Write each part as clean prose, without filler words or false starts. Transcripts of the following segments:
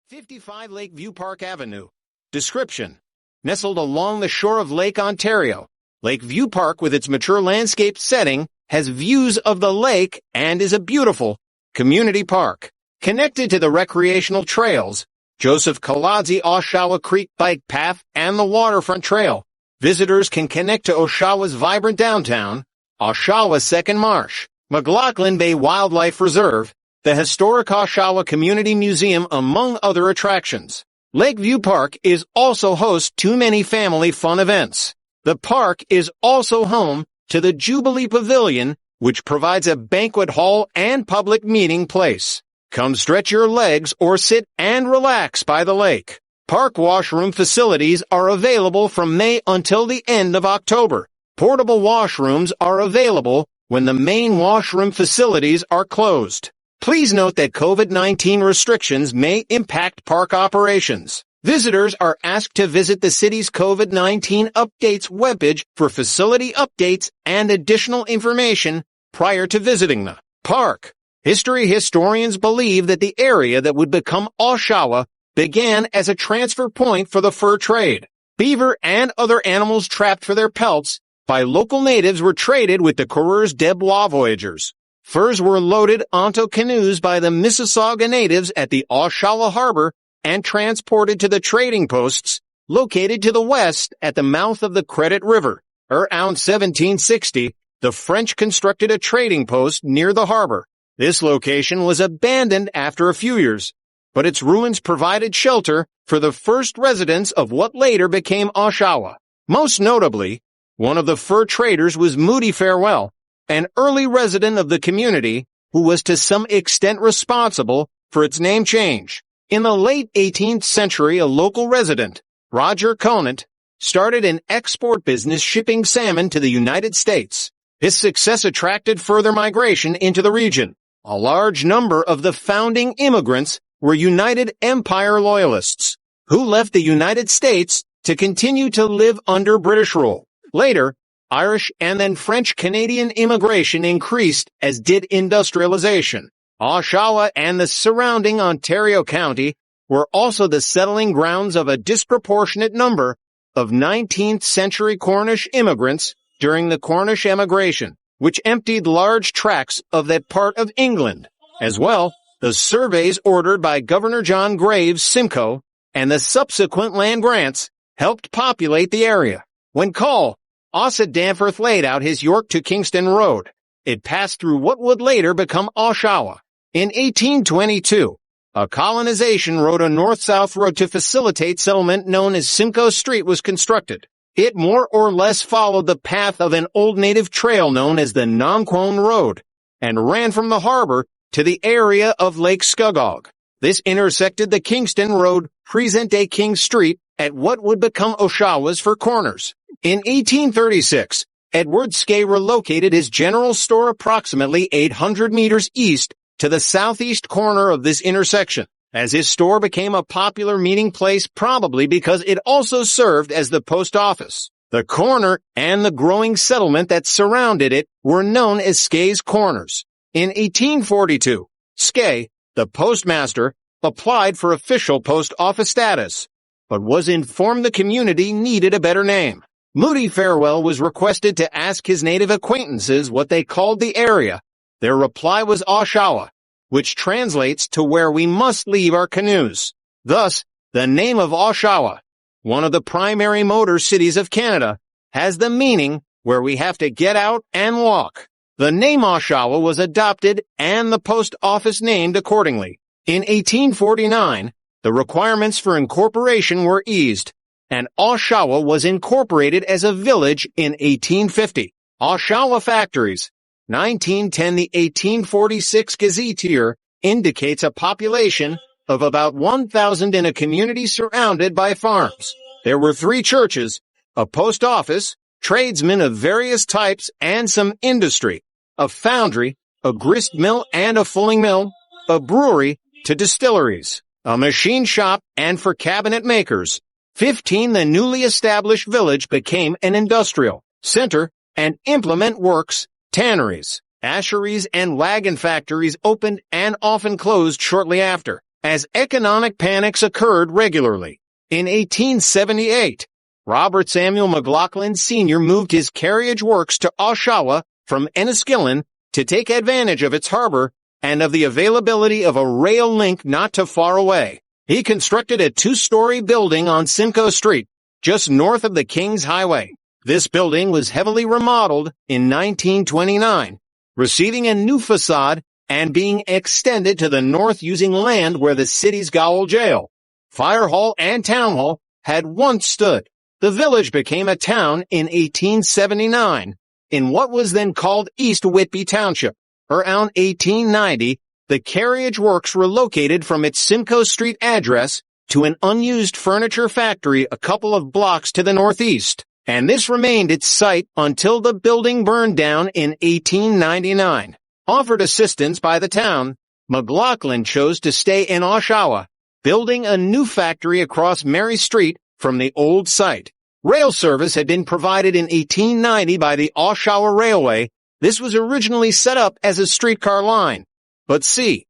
55 Lakeview Park Avenue. Description: nestled along the shore of Lake Ontario, Lakeview Park, with its mature landscape setting, has views of the lake and is a beautiful community park. Connected to the recreational trails, Joseph Kaladze Oshawa Creek Bike Path and the Waterfront Trail, visitors can connect to Oshawa's vibrant downtown, Oshawa Second Marsh, McLaughlin Bay Wildlife Reserve, the historic Oshawa Community Museum, among other attractions. Lakeview Park is also host to many family fun events. The park is also home to the Jubilee Pavilion, which provides a banquet hall and public meeting place. Come stretch your legs or sit and relax by the lake. Park washroom facilities are available from May until the end of October. Portable washrooms are available when the main washroom facilities are closed. Please note that COVID-19 restrictions may impact park operations. Visitors are asked to visit the city's COVID-19 updates webpage for facility updates and additional information prior to visiting the park. History historians believe that the area that would become Oshawa began as a transfer point for the fur trade. Beaver and other animals trapped for their pelts by local natives were traded with the coureurs de bois voyageurs. Furs were loaded onto canoes by the Mississauga natives at the Oshawa Harbor and transported to the trading posts located to the west at the mouth of the Credit River. Around 1760, the French constructed a trading post near the harbor. This location was abandoned after a few years, but its ruins provided shelter for the first residents of what later became Oshawa. Most notably, one of the fur traders was Moody Farewell, an early resident of the community who was to some extent responsible for its name change. In the late 18th century, a local resident, Roger Conant, started an export business shipping salmon to the United States. His success attracted further migration into the region. A large number of the founding immigrants were United Empire Loyalists, who left the United States to continue to live under British rule. Later, Irish and then French-Canadian immigration increased, as did industrialization. Oshawa and the surrounding Ontario County were also the settling grounds of a disproportionate number of 19th century Cornish immigrants during the Cornish emigration, which emptied large tracts of that part of England. As well, the surveys ordered by Governor John Graves Simcoe and the subsequent land grants helped populate the area. When called, Ossa Danforth laid out his York to Kingston Road. It passed through what would later become Oshawa. In 1822, a colonization road, a north-south road to facilitate settlement known as Simcoe Street, was constructed. It more or less followed the path of an old native trail known as the Nonquon Road and ran from the harbor to the area of Lake Scugog. This intersected the Kingston Road, present-day King Street, at what would become Oshawa's Four Corners. In 1836, Edward Skay relocated his general store approximately 800 meters east to the southeast corner of this intersection, as his store became a popular meeting place, probably because it also served as the post office. The corner and the growing settlement that surrounded it were known as Skay's Corners. In 1842, Skay, the postmaster, applied for official post office status, but was informed the community needed a better name. Moody Farewell was requested to ask his native acquaintances what they called the area. Their reply was Oshawa, which translates to where we must leave our canoes. Thus, the name of Oshawa, one of the primary motor cities of Canada, has the meaning where we have to get out and walk. The name Oshawa was adopted and the post office named accordingly. In 1849, the requirements for incorporation were eased, and Oshawa was incorporated as a village in 1850. Oshawa Factories. 1910, the 1846 Gazetteer indicates a population of about 1,000 in a community surrounded by farms. There were 3 churches, a post office, tradesmen of various types and some industry, a foundry, a grist mill and a fulling mill, a brewery to distilleries, a machine shop and for cabinet makers. 15, the newly established village became an industrial center and implement works, tanneries, asheries and wagon factories opened and often closed shortly after. as economic panics occurred regularly. In 1878, Robert Samuel McLaughlin Sr. moved his carriage works to Oshawa from Enniskillen to take advantage of its harbor and of the availability of a rail link not too far away. He constructed a two-story building on Simcoe Street, just north of the King's Highway. This building was heavily remodeled in 1929, receiving a new facade and being extended to the north using land where the city's gaol jail, fire hall, and town hall had once stood. The village became a town in 1879 in what was then called East Whitby Township. Around 1890, the carriage works relocated from its Simcoe Street address to an unused furniture factory a couple of blocks to the northeast, and this remained its site until the building burned down in 1899. Offered assistance by the town, McLaughlin chose to stay in Oshawa, building a new factory across Mary Street from the old site. Rail service had been provided in 1890 by the Oshawa Railway. This was originally set up as a streetcar line. But c.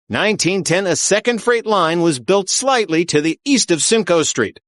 1910, a second freight line was built slightly to the east of Simcoe Street.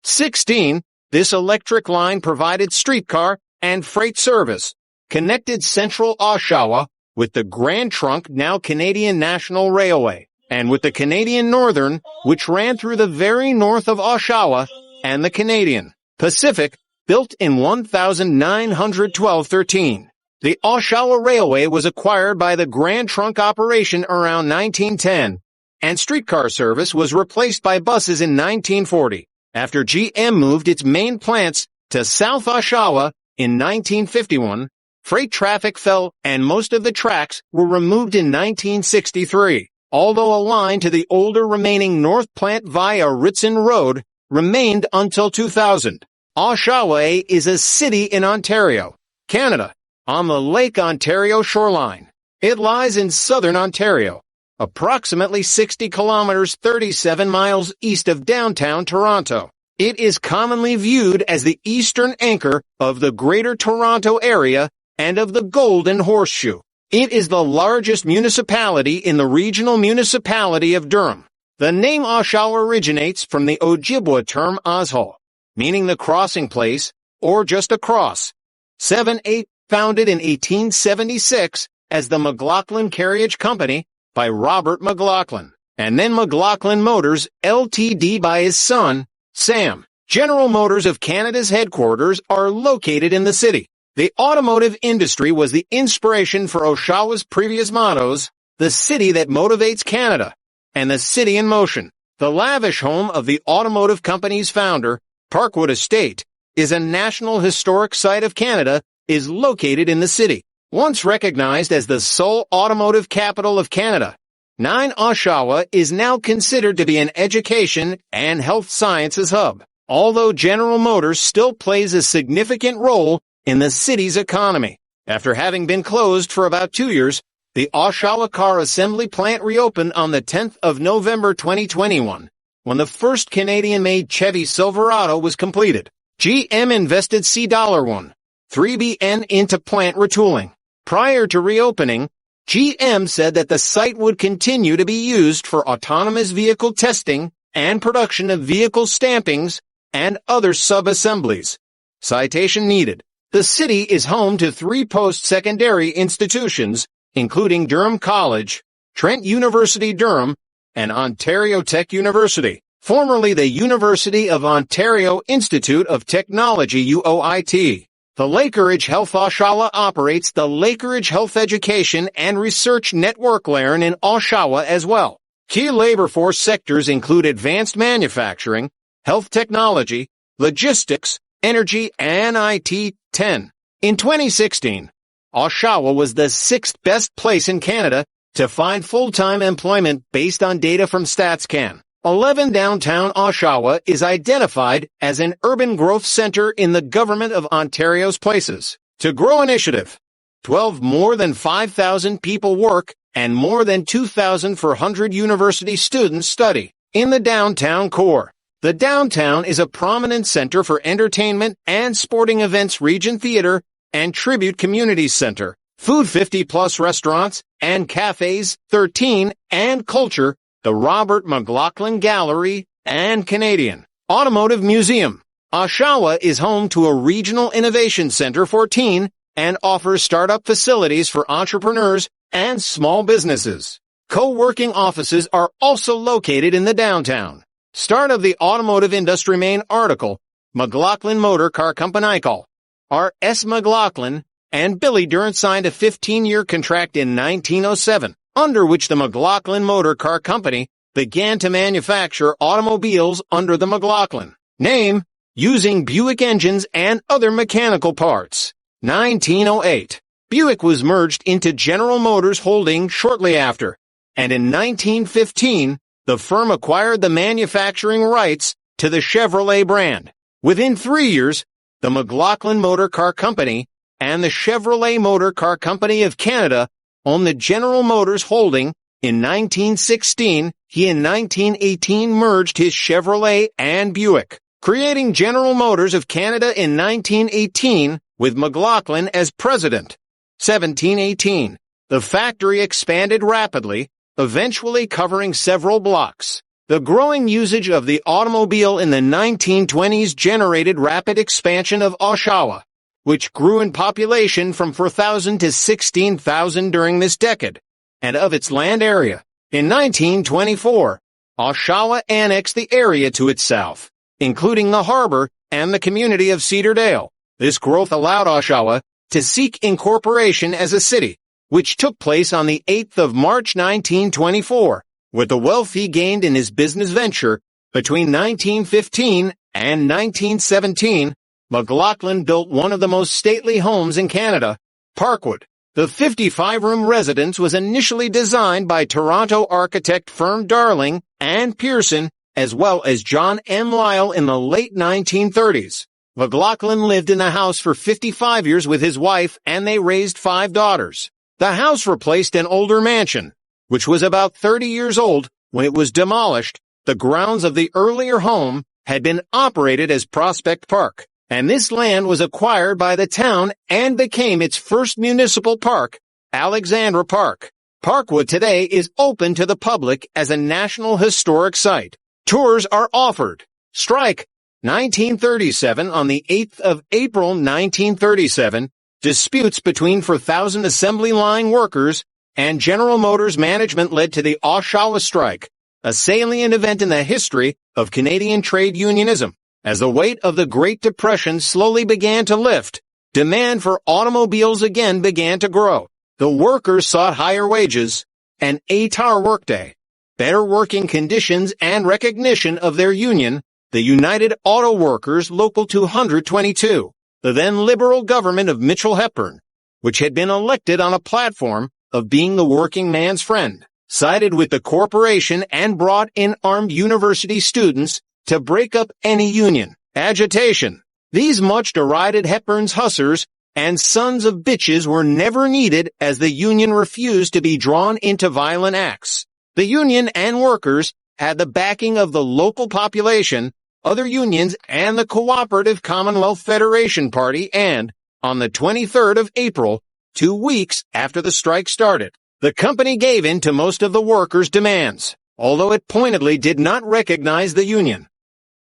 16. This electric line provided streetcar and freight service, connected central Oshawa with the Grand Trunk, now Canadian National Railway, and with the Canadian Northern, which ran through the very north of Oshawa, and the Canadian Pacific, built in 1912-13. The Oshawa Railway was acquired by the Grand Trunk operation around 1910, and streetcar service was replaced by buses in 1940. After GM moved its main plants to South Oshawa in 1951, freight traffic fell and most of the tracks were removed in 1963, although a line to the older remaining north plant via Ritson Road remained until 2000. Oshawa is a city in Ontario, Canada, on the Lake Ontario shoreline. It lies in southern Ontario, approximately 60 kilometers 37 miles east of downtown Toronto. It is commonly viewed as the eastern anchor of the Greater Toronto Area and of the Golden Horseshoe. It is the largest municipality in the regional municipality of Durham. The name Oshawa originates from the Ojibwa term Oshal, meaning the crossing place, or just a cross. 7-8, founded in 1876 as the McLaughlin Carriage Company by Robert McLaughlin, and then McLaughlin Motors Ltd. by his son, Sam. General Motors of Canada's headquarters are located in the city. The automotive industry was the inspiration for Oshawa's previous mottos, the city that motivates Canada, and the city in motion. The lavish home of the automotive company's founder, Parkwood Estate, is a National Historic Site of Canada, is located in the city. Once recognized as the sole automotive capital of Canada, 9 Oshawa is now considered to be an education and health sciences hub, although General Motors still plays a significant role in the city's economy. After having been closed for about 2 years, the Oshawa car assembly plant reopened on the 10th of November 2021, when the first Canadian-made Chevy Silverado was completed. GM invested $1.3 billion into plant retooling. Prior to reopening, GM said that the site would continue to be used for autonomous vehicle testing and production of vehicle stampings and other sub-assemblies. Citation needed. The city is home to 3 post-secondary institutions, including Durham College, Trent University Durham, and Ontario Tech University, formerly the University of Ontario Institute of Technology UOIT. The Lakeridge Health Oshawa operates the Lakeridge Health Education and Research Network Learn in Oshawa as well. Key labor force sectors include advanced manufacturing, health technology, logistics, energy, and IT. 10. In 2016, Oshawa was the 6th best place in Canada to find full-time employment based on data from StatsCan. 11. Downtown Oshawa is identified as an urban growth center in the Government of Ontario's Places to Grow initiative. 12. More than 5,000 people work and more than 2,400 university students study in the downtown core. The downtown is a prominent center for entertainment and sporting events, Regent Theatre and Tribute Community Center, food 50-plus restaurants and cafes, 13, and culture, the Robert McLaughlin Gallery, and Canadian Automotive Museum. Oshawa is home to a regional innovation center for teen and offers startup facilities for entrepreneurs and small businesses. Co-working offices are also located in the downtown. Start of the automotive industry main article, McLaughlin Motor Car Company call. R.S. McLaughlin and Billy Durant signed a 15-year contract in 1907, under which the McLaughlin Motor Car Company began to manufacture automobiles under the McLaughlin name, using Buick engines and other mechanical parts. 1908. Buick was merged into General Motors Holding shortly after, and in 1915, the firm acquired the manufacturing rights to the Chevrolet brand. Within 3 years, the McLaughlin Motor Car Company and the Chevrolet Motor Car Company of Canada owned the General Motors Holding. In 1916, he in 1918 merged his Chevrolet and Buick, creating General Motors of Canada in 1918 with McLaughlin as president. 1718. The factory expanded rapidly, eventually covering several blocks. The growing usage of the automobile in the 1920s generated rapid expansion of Oshawa, which grew in population from 4,000 to 16,000 during this decade, and of its land area. In 1924, Oshawa annexed the area to its south, including the harbor and the community of Cedardale. This growth allowed Oshawa to seek incorporation as a city, which took place on the 8th of March 1924. With the wealth he gained in his business venture between 1915 and 1917, McLaughlin built one of the most stately homes in Canada, Parkwood. The 55-room residence was initially designed by Toronto architect firm Darling and Pearson, as well as John M. Lyle in the late 1930s. McLaughlin lived in the house for 55 years with his wife, and they raised 5 daughters. The house replaced an older mansion, which was about 30 years old when it was demolished. The grounds of the earlier home had been operated as Prospect Park, and this land was acquired by the town and became its first municipal park, Alexandra Park. Parkwood today is open to the public as a National Historic Site. Tours are offered. Strike. 1937. On the 8th of April 1937, disputes between 4,000 assembly line workers and General Motors management led to the Oshawa strike, a salient event in the history of Canadian trade unionism. As the weight of the Great Depression slowly began to lift, demand for automobiles again began to grow. The workers sought higher wages, an 8-hour workday, better working conditions, and recognition of their union, the United Auto Workers Local 222, the then Liberal government of Mitchell Hepburn, which had been elected on a platform of being the working man's friend, sided with the corporation and brought in armed university students to break up any union agitation. These much derided Hepburn's hussars and sons of bitches were never needed, as the union refused to be drawn into violent acts. The union and workers had the backing of the local population, other unions, and the Cooperative Commonwealth Federation Party, and, on the 23rd of April, 2 weeks after the strike started, the company gave in to most of the workers' demands, although it pointedly did not recognize the union.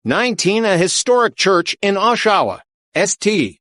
19. A historic church in Oshawa. St.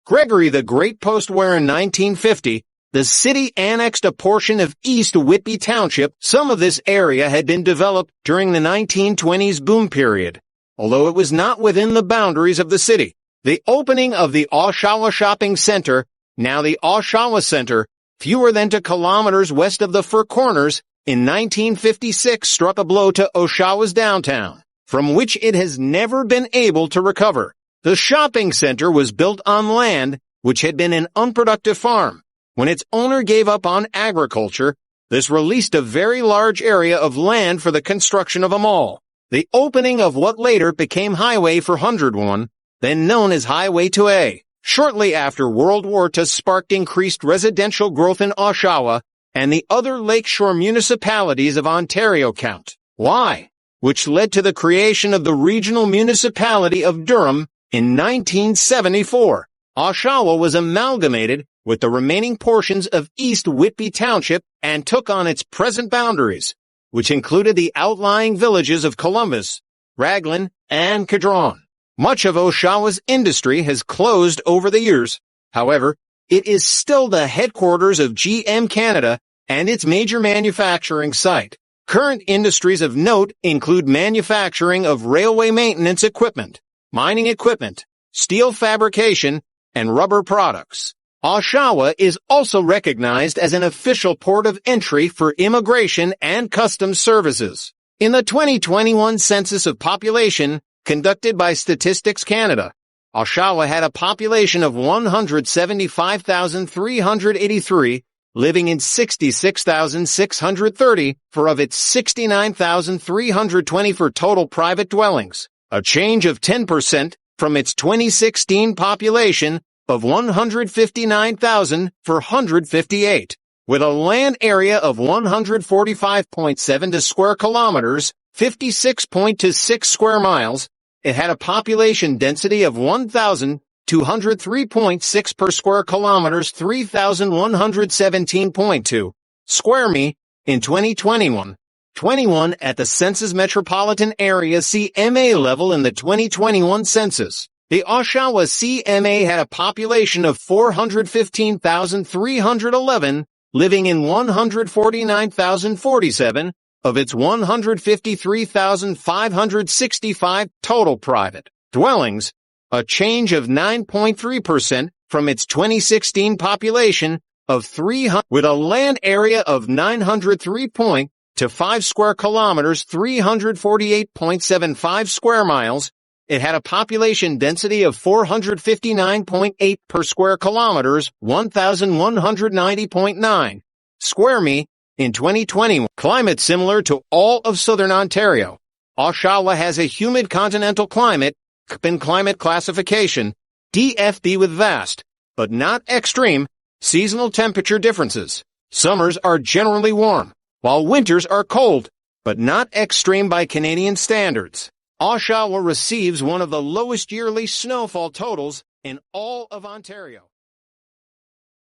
Gregory the Great post-war in 1950, the city annexed a portion of East Whitby Township. Some of this area had been developed during the 1920s boom period, although it was not within the boundaries of the city. The opening of the Oshawa Shopping Center, now the Oshawa Center, fewer than 2 kilometers west of the Four Corners, in 1956 struck a blow to Oshawa's downtown, from which it has never been able to recover. The shopping center was built on land which had been an unproductive farm. When its owner gave up on agriculture, this released a very large area of land for the construction of a mall. The opening of what later became Highway 401, then known as Highway 2A, shortly after World War II sparked increased residential growth in Oshawa and the other lakeshore municipalities of Ontario count. Why? Which led to the creation of the regional municipality of Durham in 1974. Oshawa was amalgamated with the remaining portions of East Whitby Township and took on its present boundaries. which included the outlying villages of Columbus, Raglan, and Cadron. Much of Oshawa's industry has closed over the years. However, it is still the headquarters of GM Canada and its major manufacturing site. Current industries of note include manufacturing of railway maintenance equipment, mining equipment, steel fabrication, and rubber products. Oshawa is also recognized as an official port of entry for immigration and customs services. In the 2021 Census of Population, conducted by Statistics Canada, Oshawa had a population of 175,383, living in 66,630 for of its 69,320 for total private dwellings, a change of 10% from its 2016 population of 159,458. With a land area of 145.7 square kilometers, 56.26 square miles, it had a population density of 1,203.6 per square kilometers, 3,117.2 square mi in 2021. 21 at the Census Metropolitan Area CMA level in the 2021 census. The Oshawa CMA had a population of 415,311, living in 149,047 of its 153,565 total private dwellings, a change of 9.3% from its 2016 population of 300, with a land area of 903.25 square kilometers, 348.75 square miles. It had a population density of 459.8 per square kilometers, 1,190.9 square mi in 2021. Climate similar to all of southern Ontario. Oshawa has a humid continental climate, Köppen climate classification, DFB, with vast, but not extreme, seasonal temperature differences. Summers are generally warm, while winters are cold, but not extreme by Canadian standards. Oshawa receives one of the lowest yearly snowfall totals in all of Ontario.